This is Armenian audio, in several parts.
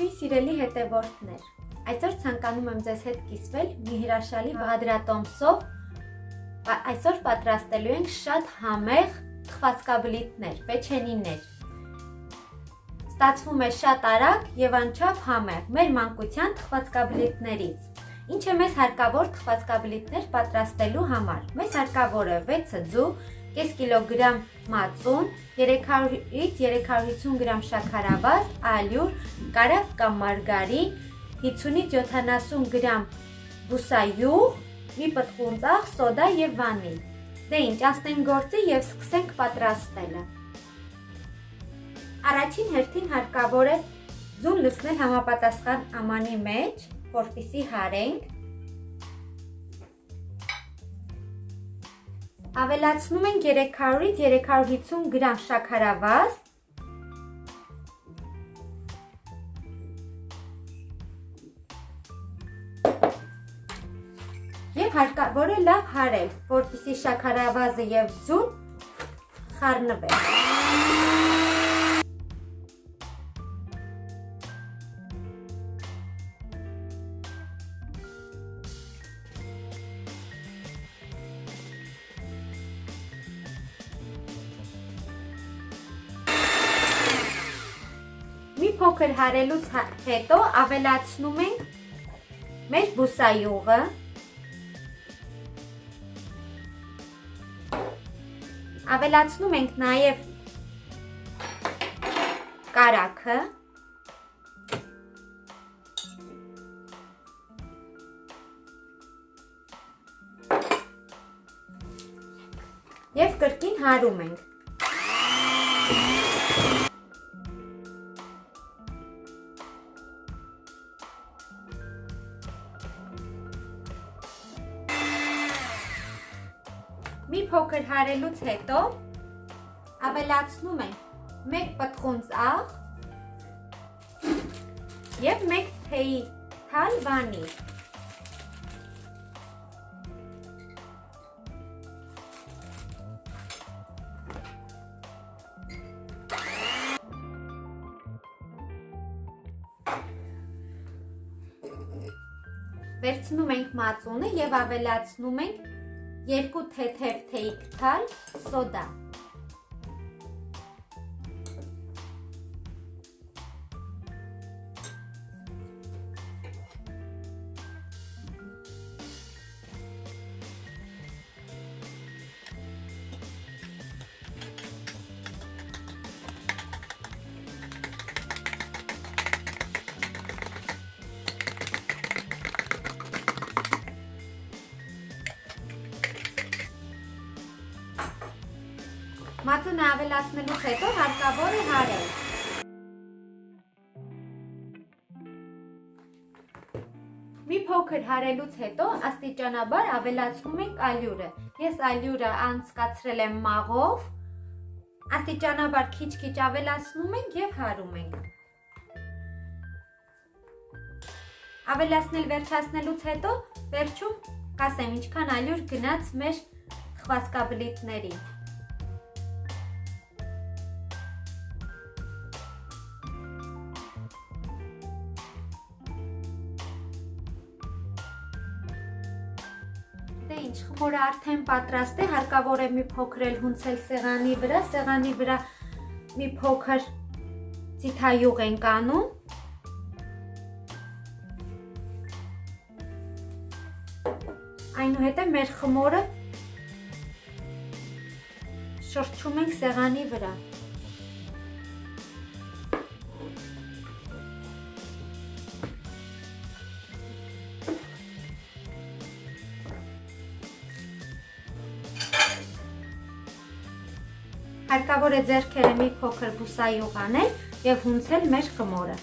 Ողջույն սիրելի հետևորդներ, այսօր ցանկանում եմ ձեզ հետ կիսվել մի հրաշալի բաղադրատոմսով, այսօր պատրաստելու ենք շատ համեղ թխվածքաբլիթներ, պեչենիներ, ստացվում է շատ արագ և անչափ համեղ մեր մանկության թխվածքաբլիթներից, ինչ է մեզ հարկավոր թխվածքաբլիթներ պատրաստելու համար, մեզ հարկավոր է 6 ձու, կես կիլոգրամ մածուն, 300-ից 350 գրամ շաքարավազ, ալյուր, կարագ կամ մարգարին, 50-ից 70 գրամ բուսայուղ, մի պտղուն ծաղ, սոդա և վանիլ։ Դե ինչ, անցնենք գործի և սկսենք պատրաստելը։ Առաջին հերթին հարկավոր է ձուն լցնել համապատասխան ամանի մեջ, որպեսզի հարենք։ Ավելացնում ենք 300-ից 350 գրամ շաքարավազ, և հարկավոր է լավ հարել, որպեսզի շաքարավազը և ձուն խառնվեն։ Մի փոքր հարելուց հետո ավելացնում ենք մեր բուսայուղը, ավելացնում ենք նաև կարագը և կրկին հարում ենք։ Մի փոքր հարելուց հետո ավելացնում ենք 1 պտղուն ծաղ և 1 թեյի թալ վանիլ։ Վերցնում ենք մածունը և ավելացնում ենք 2 թեթև թեյի թալ սոդա։ Մածունը ավելացնելուց հետո հարկավոր է հարել։ Մի փոքր հարելուց հետո աստիճանաբար ավելացնում ենք ալյուրը։ Ես ալյուրը անցկացրել եմ մաղով, աստիճանաբար քիչ-քիչ ավելացնում ենք և հարում ենք։ Ավելացնել վերջացնելուց հետո վերջում կասեմ ինչքան ալյուր գնաց մեր թխվածքաբլիթներին։ Դե ինչ, խմորը արդեն պատրաստ է, հարկավոր է մի փոքր էլ հունցել սեղանի վրա մի փոքր ձիթայուղ ենք անում։ Այնուհետև մեր խմորը շրջում ենք սեղանի վրա։ Հարկավոր է ձեռքերը մի փոքր բուսայուղ անել և հունցել մեր խմորը։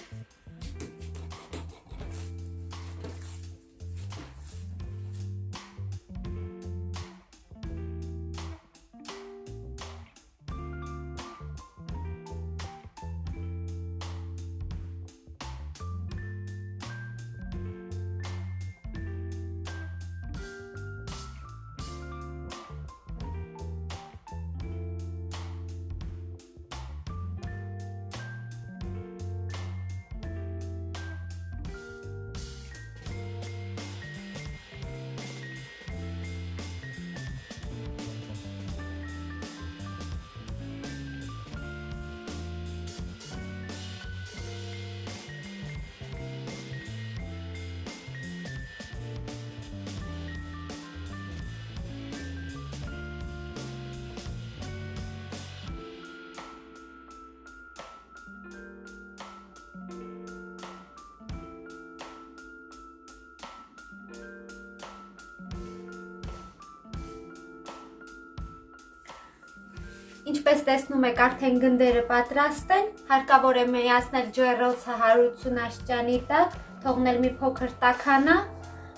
Ինչպես տեսնում եք, արդեն գնդերը պատրաստ են, հարկավոր է միացնել ջեռոցը 180 աստիճանի տակ, թողնել մի փոքր տաքանա,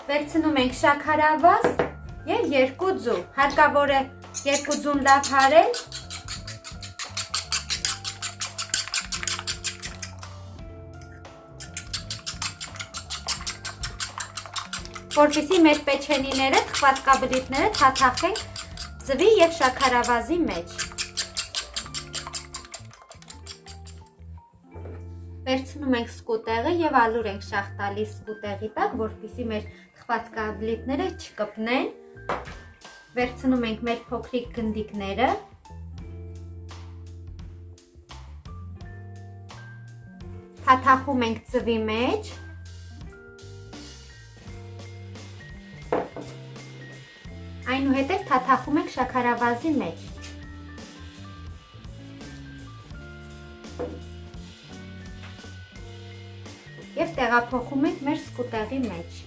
վերցնում ենք շաքարավազ եւ 2 ձու, հարկավոր է 2 ձուն լավ հարել, որպեսզի մեր պեչենիները, թխվածքաբլիթները թաթախենք ձվի եւ շաքարավազի մեջ։ Վերցնում ենք սկուտեղը եւ ալուր ենք շաղ տալիս սկուտեղի տակ, որպեսզի մեր թխվածքաբլիթները չկպնեն։ Վերցնում ենք մեր փոքրիկ գնդիկները։ Թաթախում ենք ձվի մեջ։ Այնուհետև թաթախում ենք շաքարավազի մեջ։ Եվ տեղափոխում ենք մեր սկուտեղի մեջ։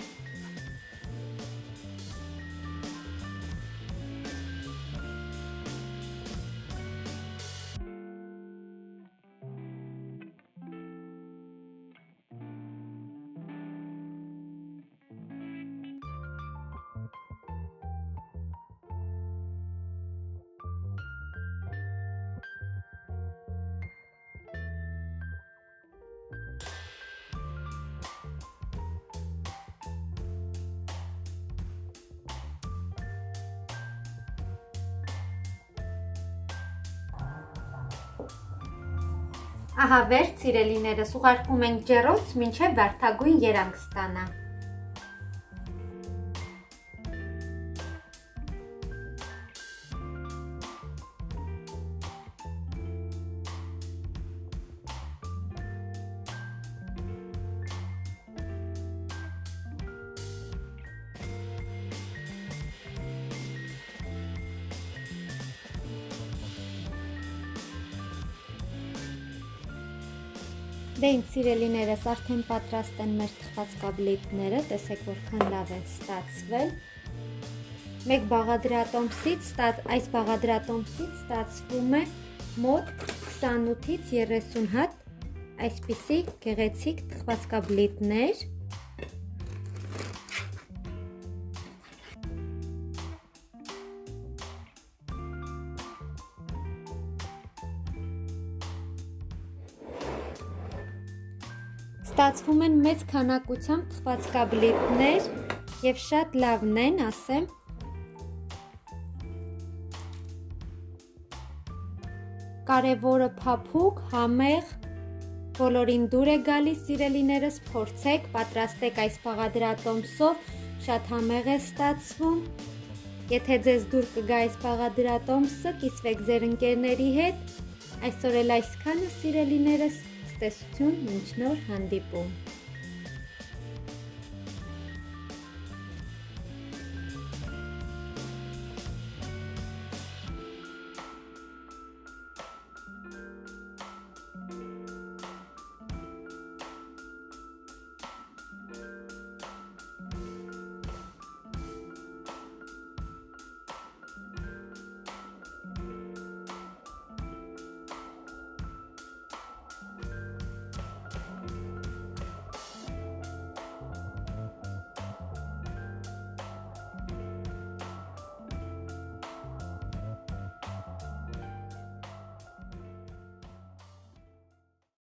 Ահա վերջ սիրելիներս, ուղարկում ենք ջեռոց, մինչև վարդագույն երանգ ստանա։ Դե ինձ սիրելիներս, արդեն պատրաստ են մեր թխվածքաբլիթները, տեսեք որքան լավ են ստացվել։ Մեկ բաղադրատոմսից, այս բաղադրատոմսից ստացվում է մոտ 28-ից 30 հատ այսպիսի գեղեցիկ թխվածքաբլիթներ։ Ստացվում են մեծ քանակությամբ թխվածքաբլիթներ եւ շատ լավն են, ասեմ։ Կարևորը փափուկ, համեղ, բոլորին դուր է գալիս, սիրելիներս, փորձեք, պատրաստեք այս բաղադրատոմսով, շատ համեղ է ստացվում։ Եթե ձեզ դուր կգա այս բաղադրատոմսը, կիսվեք ձեր ընկերների հետ։ Այսօր էլ այսքանը, սիրելիներս, տեսություն, մինչ նոր հանդիպում։